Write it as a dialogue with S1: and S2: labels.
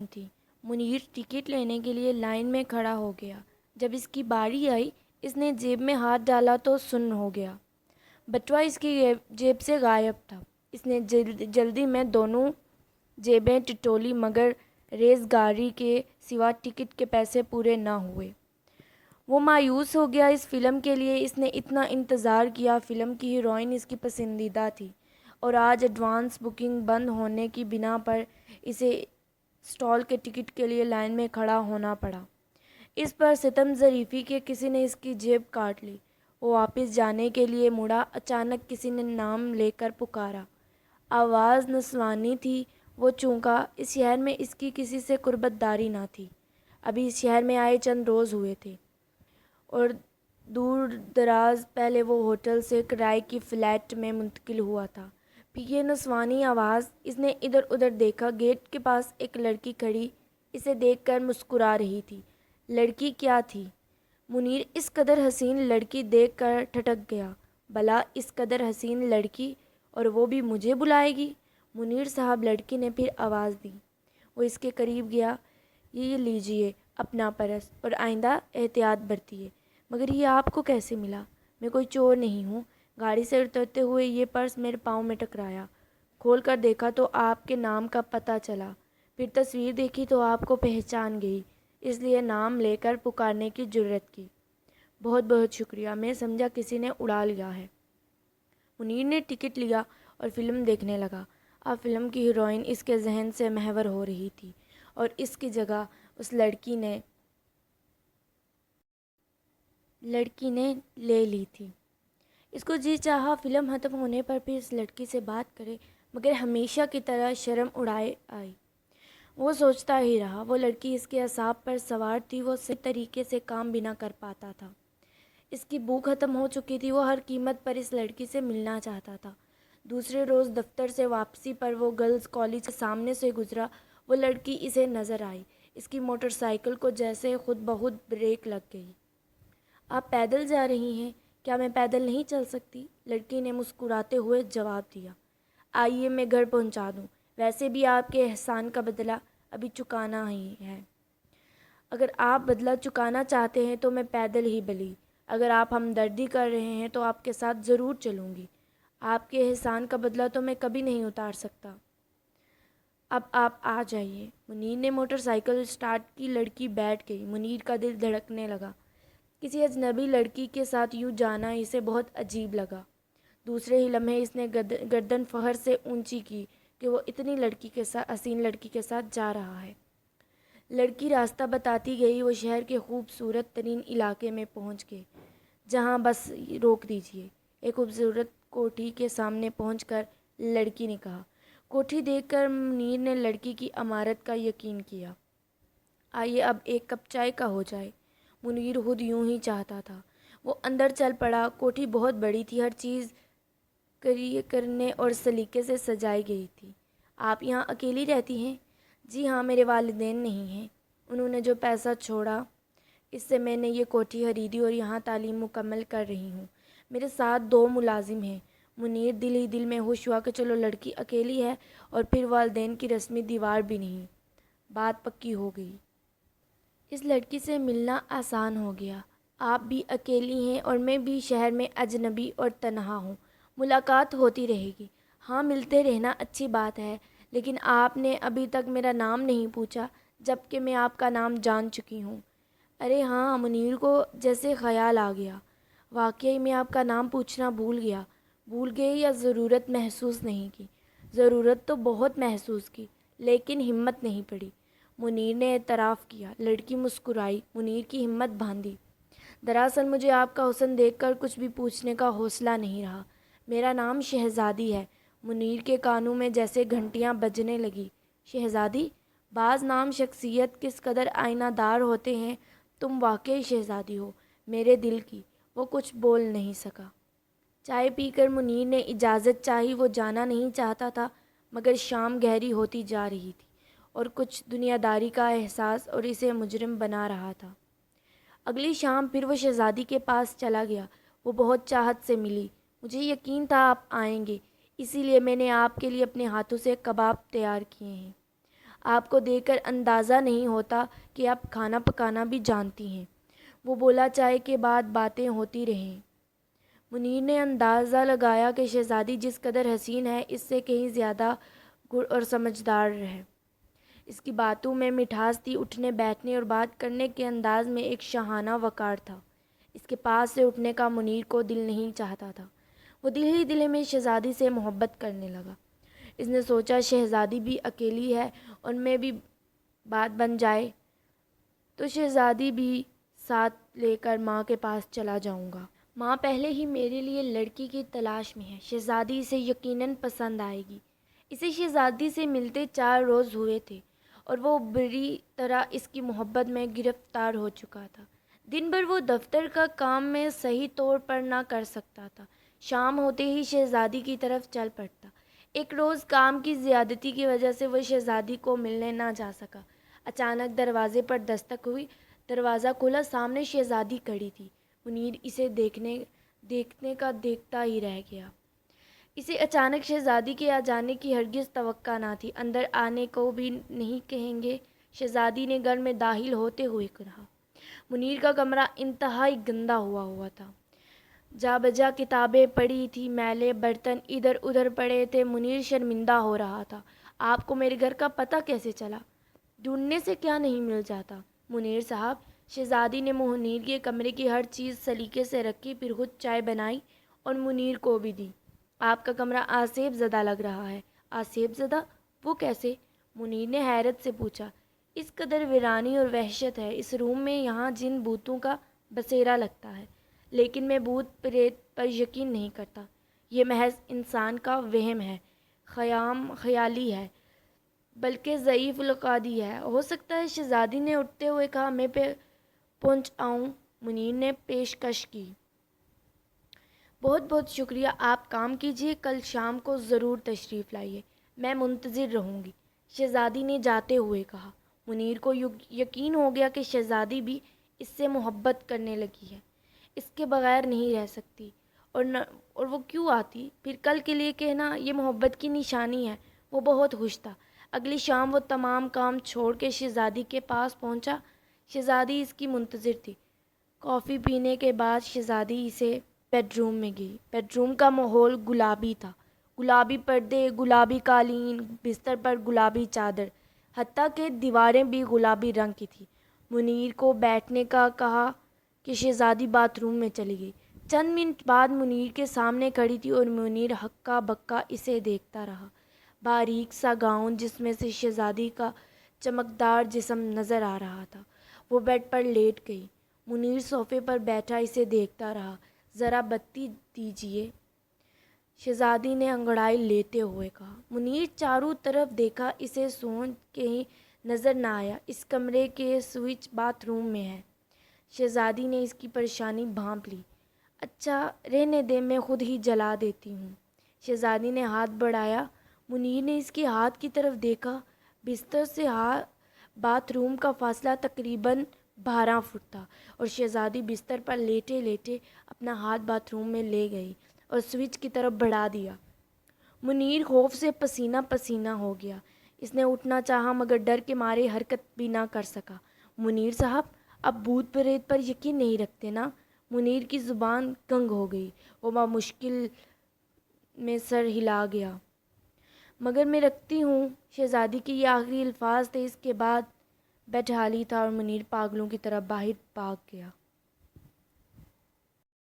S1: تھی۔ منیر ٹکٹ لینے کے لیے لائن میں کھڑا ہو گیا۔ جب اس کی باری آئی، اس نے جیب میں ہاتھ ڈالا تو سن ہو گیا۔ بٹوا اس کی جیب سے غائب تھا۔ اس نے جلدی میں دونوں جیبیں ٹٹولی مگر ریز گاری کے سوا ٹکٹ کے پیسے پورے نہ ہوئے۔ وہ مایوس ہو گیا۔ اس فلم کے لیے اس نے اتنا انتظار کیا۔ فلم کی ہیروئن اس کی پسندیدہ تھی اور آج ایڈوانس بکنگ بند ہونے کی بنا پر اسے اسٹال کے ٹکٹ کے لیے لائن میں کھڑا ہونا پڑا۔ اس پر ستم ظریفی کہ کسی نے اس کی جیب کاٹ لی۔ وہ واپس جانے کے لیے مڑا۔ اچانک کسی نے نام لے کر پکارا۔ آواز نسوانی تھی۔ وہ چونکا۔ اس شہر میں اس کی کسی سے قربت داری نہ تھی۔ ابھی اس شہر میں آئے چند روز ہوئے تھے اور دور دراز پہلے وہ ہوٹل سے کرائے کی فلیٹ میں منتقل ہوا تھا۔ پھر یہ نسوانی آواز۔ اس نے ادھر ادھر دیکھا۔ گیٹ کے پاس ایک لڑکی کھڑی اسے دیکھ کر مسکرا رہی تھی۔ لڑکی کیا تھی؟ منیر اس قدر حسین لڑکی دیکھ کر ٹھٹک گیا۔ بھلا اس قدر حسین لڑکی اور وہ بھی مجھے بلائے گی؟ منیر صاحب، لڑکی نے پھر آواز دی۔ وہ اس کے قریب گیا۔ یہ لیجئے اپنا پرس اور آئندہ احتیاط برتیے۔ مگر یہ آپ کو کیسے ملا؟ میں کوئی چور نہیں ہوں۔ گاڑی سے اترتے ہوئے یہ پرس میرے پاؤں میں ٹکرایا۔ کھول کر دیکھا تو آپ کے نام کا پتہ چلا۔ پھر تصویر دیکھی تو آپ کو پہچان گئی، اس لیے نام لے کر پکارنے کی جرأت کی۔ بہت بہت شکریہ۔ میں سمجھا کسی نے اڑا لیا ہے۔ منیر نے ٹکٹ لیا اور فلم دیکھنے لگا۔ اب فلم کی ہیروئن اس کے ذہن سے محور ہو رہی تھی اور اس کی جگہ اس لڑکی نے لے لی تھی۔ اس کو جی چاہا فلم ختم ہونے پر پھر اس لڑکی سے بات کرے، مگر ہمیشہ کی طرح شرم اڑائے آئی۔ وہ سوچتا ہی رہا۔ وہ لڑکی اس کے اعصاب پر سوار تھی۔ وہ صحیح طریقے سے کام بھی نہ کر پاتا تھا۔ اس کی بھوک ختم ہو چکی تھی۔ وہ ہر قیمت پر اس لڑکی سے ملنا چاہتا تھا۔ دوسرے روز دفتر سے واپسی پر وہ گرلز کالج کے سامنے سے گزرا۔ وہ لڑکی اسے نظر آئی۔ اس کی موٹر سائیکل کو جیسے خود بخود بریک لگ گئی۔ آپ پیدل جا رہی ہیں؟ کیا میں پیدل نہیں چل سکتی؟ لڑکی نے مسکراتے ہوئے جواب دیا۔ آئیے میں گھر پہنچا دوں۔ ویسے بھی آپ کے احسان کا بدلہ ابھی چکانا ہی ہے۔ اگر آپ بدلہ چکانا چاہتے ہیں تو میں پیدل ہی بھلی۔ اگر آپ ہمدردی کر رہے ہیں تو آپ کے ساتھ ضرور چلوں گی۔ آپ کے احسان کا بدلہ تو میں کبھی نہیں اتار سکتا۔ اب آپ آ جائیے۔ منیر نے موٹر سائیکل اسٹارٹ کی۔ لڑکی بیٹھ گئی۔ منیر کا دل دھڑکنے لگا۔ کسی اجنبی لڑکی کے ساتھ یوں جانا اسے بہت عجیب لگا۔ دوسرے ہی لمحے اس نے گردن فخر سے اونچی کی کہ وہ اتنی حسین لڑکی کے ساتھ جا رہا ہے۔ لڑکی راستہ بتاتی گئی۔ وہ شہر کے خوبصورت ترین علاقے میں پہنچ گئے۔ جہاں بس روک دیجیے۔ ایک خوبصورت کوٹھی کے سامنے پہنچ کر لڑکی نے کہا۔ کوٹھی دیکھ کر منیر نے لڑکی کی امانت کا یقین کیا۔ آئیے اب ایک کپ چائے کا ہو جائے۔ منیر خود یوں ہی چاہتا تھا۔ وہ اندر چل پڑا۔ کوٹھی بہت بڑی تھی۔ ہر چیز کرنے اور سلیقے سے سجائی گئی تھی۔ آپ یہاں اکیلی رہتی ہیں؟ جی ہاں، میرے والدین نہیں ہیں۔ انہوں نے جو پیسہ چھوڑا اس سے میں نے یہ کوٹھی خریدی اور یہاں تعلیم مکمل کر رہی ہوں۔ میرے ساتھ 2 ملازم ہیں۔ منیر دل ہی دل میں خوش ہوا کہ چلو لڑکی اکیلی ہے اور پھر والدین کی رسمی دیوار بھی نہیں۔ بات پکی ہو گئی۔ اس لڑکی سے ملنا آسان ہو گیا۔ آپ بھی اکیلی ہیں اور میں بھی شہر میں اجنبی اور تنہا ہوں۔ ملاقات ہوتی رہے گی۔ ہاں، ملتے رہنا اچھی بات ہے، لیکن آپ نے ابھی تک میرا نام نہیں پوچھا جبکہ میں آپ کا نام جان چکی ہوں۔ ارے ہاں، منیر کو جیسے خیال آ گیا۔ واقعی میں آپ کا نام پوچھنا بھول گیا۔ بھول گئے یا ضرورت محسوس نہیں کی؟ ضرورت تو بہت محسوس کی، لیکن ہمت نہیں پڑی۔ منیر نے اعتراف کیا۔ لڑکی مسکرائی۔ منیر کی ہمت باندھی۔ دراصل مجھے آپ کا حسن دیکھ کر کچھ بھی پوچھنے کا حوصلہ نہیں رہا۔ میرا نام شہزادی ہے۔ منیر کے کانوں میں جیسے گھنٹیاں بجنے لگی۔ شہزادی؟ بعض نام شخصیت کس قدر آئینہ دار ہوتے ہیں۔ تم واقعی شہزادی ہو، میرے دل کی۔ وہ کچھ بول نہیں سکا۔ چائے پی کر منیر نے اجازت چاہی۔ وہ جانا نہیں چاہتا تھا، مگر شام گہری ہوتی جا رہی تھی اور کچھ دنیا داری کا احساس اور اسے مجرم بنا رہا تھا۔ اگلی شام پھر وہ شہزادی کے پاس چلا گیا۔ وہ بہت چاہت سے ملی۔ مجھے یقین تھا آپ آئیں گے، اسی لیے میں نے آپ کے لیے اپنے ہاتھوں سے کباب تیار کیے ہیں۔ آپ کو دیکھ کر اندازہ نہیں ہوتا کہ آپ کھانا پکانا بھی جانتی ہیں۔ وہ بولا چائے کے بعد باتیں ہوتی رہیں۔ منیر نے اندازہ لگایا کہ شہزادی جس قدر حسین ہے اس سے کہیں زیادہ گر اور سمجھدار ہے۔ اس کی باتوں میں مٹھاس تھی، اٹھنے بیٹھنے اور بات کرنے کے انداز میں ایک شاہانہ وقار تھا۔ اس کے پاس سے اٹھنے کا منیر کو دل نہیں چاہتا تھا۔ وہ دل ہی دل میں شہزادی سے محبت کرنے لگا۔ اس نے سوچا شہزادی بھی اکیلی ہے اور میں بھی بات بن جائے تو شہزادی بھی ساتھ لے کر ماں کے پاس چلا جاؤں گا۔ ماں پہلے ہی میرے لیے لڑکی کی تلاش میں ہے۔ شہزادی اسے یقیناً پسند آئے گی۔ اسے شہزادی سے ملتے 4 روز ہوئے تھے اور وہ بری طرح اس کی محبت میں گرفتار ہو چکا تھا۔ دن بھر وہ دفتر کا کام میں صحیح طور پر نہ کر سکتا تھا۔ شام ہوتے ہی شہزادی کی طرف چل پڑتا۔ ایک روز کام کی زیادتی کی وجہ سے وہ شہزادی کو ملنے نہ جا سکا۔ اچانک دروازے پر دستک ہوئی۔ دروازہ کھلا، سامنے شہزادی کھڑی تھی۔ منیر اسے دیکھنے کا دیکھتا ہی رہ گیا۔ اسے اچانک شہزادی کے آ جانے کی ہرگز توقع نہ تھی۔ اندر آنے کو بھی نہیں کہیں گے، شہزادی نے گھر میں داخل ہوتے ہوئے کہا۔ منیر کا کمرہ انتہائی گندا ہوا تھا۔ جا بجا کتابیں پڑی تھیں، میلے برتن ادھر ادھر پڑے تھے۔ منیر شرمندہ ہو رہا تھا۔ آپ کو میرے گھر کا پتہ کیسے چلا؟ ڈھونڈنے سے کیا نہیں مل جاتا منیر صاحب؟ شہزادی نے منیر کے کمرے کی ہر چیز سلیقے سے رکھی، پھر خود چائے بنائی اور منیر کو بھی دی۔ آپ کا کمرہ آسیب زدہ لگ رہا ہے۔ آسیب زدہ؟ وہ کیسے؟ منیر نے حیرت سے پوچھا۔ اس قدر ویرانی اور وحشت ہے اس روم میں، یہاں جن بھوتوں کا بسیرا لگتا ہے، لیکن میں بھوت پریت پر یقین نہیں کرتا۔ یہ محض انسان کا وہم ہے، خیالی ہے، بلکہ ضعیف العقادی ہے۔ ہو سکتا ہے، شہزادی نے اٹھتے ہوئے کہا۔ میں پہنچ آؤں؟ منیر نے پیشکش کی۔ بہت بہت شکریہ، آپ کام کیجیے، کل شام کو ضرور تشریف لائیے، میں منتظر رہوں گی، شہزادی نے جاتے ہوئے کہا۔ منیر کو یقین ہو گیا کہ شہزادی بھی اس سے محبت کرنے لگی ہے، اس کے بغیر نہیں رہ سکتی، اور وہ کیوں آتی؟ پھر کل کے لیے کہنا یہ محبت کی نشانی ہے۔ وہ بہت خوش تھا۔ اگلی شام وہ تمام کام چھوڑ کے شہزادی کے پاس پہنچا۔ شہزادی اس کی منتظر تھی۔ کافی پینے کے بعد شہزادی اسے بیڈ روم میں گئی۔ بیڈ روم کا ماحول گلابی تھا۔ گلابی پردے، گلابی قالین، بستر پر گلابی چادر، حتیٰ کہ دیواریں بھی گلابی رنگ کی تھیں۔ منیر کو بیٹھنے کا کہا کہ شہزادی باتھ روم میں چلی گئی۔ چند منٹ بعد منیر کے سامنے کھڑی تھی اور منیر ہکا بکا اسے دیکھتا رہا۔ باریک سا گاؤن جس میں سے شہزادی کا چمکدار جسم نظر آ رہا تھا۔ وہ بیڈ پر لیٹ گئی۔ منیر صوفے پر بیٹھا اسے دیکھتا رہا۔ ذرا بتی دیجیے، شہزادی نے انگڑائی لیتے ہوئے کہا۔ منیر چاروں طرف دیکھا، اسے سوچ کہیں نظر نہ آیا۔ اس کمرے کے سوئچ باتھ روم میں ہے۔ شہزادی نے اس کی پریشانی بھانپ لی۔ اچھا رہنے دے، میں خود ہی جلا دیتی ہوں۔ شہزادی نے ہاتھ بڑھایا۔ منیر نے اس کے ہاتھ کی طرف دیکھا۔ بستر سے باتھ روم کا فاصلہ تقریباً 12 فٹ تھا اور شہزادی بستر پر لیٹے لیٹے اپنا ہاتھ باتھ روم میں لے گئی اور سوئچ کی طرف بڑھا دیا۔ منیر خوف سے پسینہ پسینہ ہو گیا۔ اس نے اٹھنا چاہا مگر ڈر کے مارے حرکت بھی نہ کر سکا۔ منیر صاحب، اب بھوت پریت پر یقین نہیں رکھتے نا؟ منیر کی زبان گنگ ہو گئی۔ وہ مشکل میں سر ہلا گیا۔ مگر میں رکھتی ہوں۔ شہزادی کے یہ آخری الفاظ تھے۔ اس کے بعد بیڈ خالی تھا اور منیر پاگلوں کی طرح باہر بھاگ گیا۔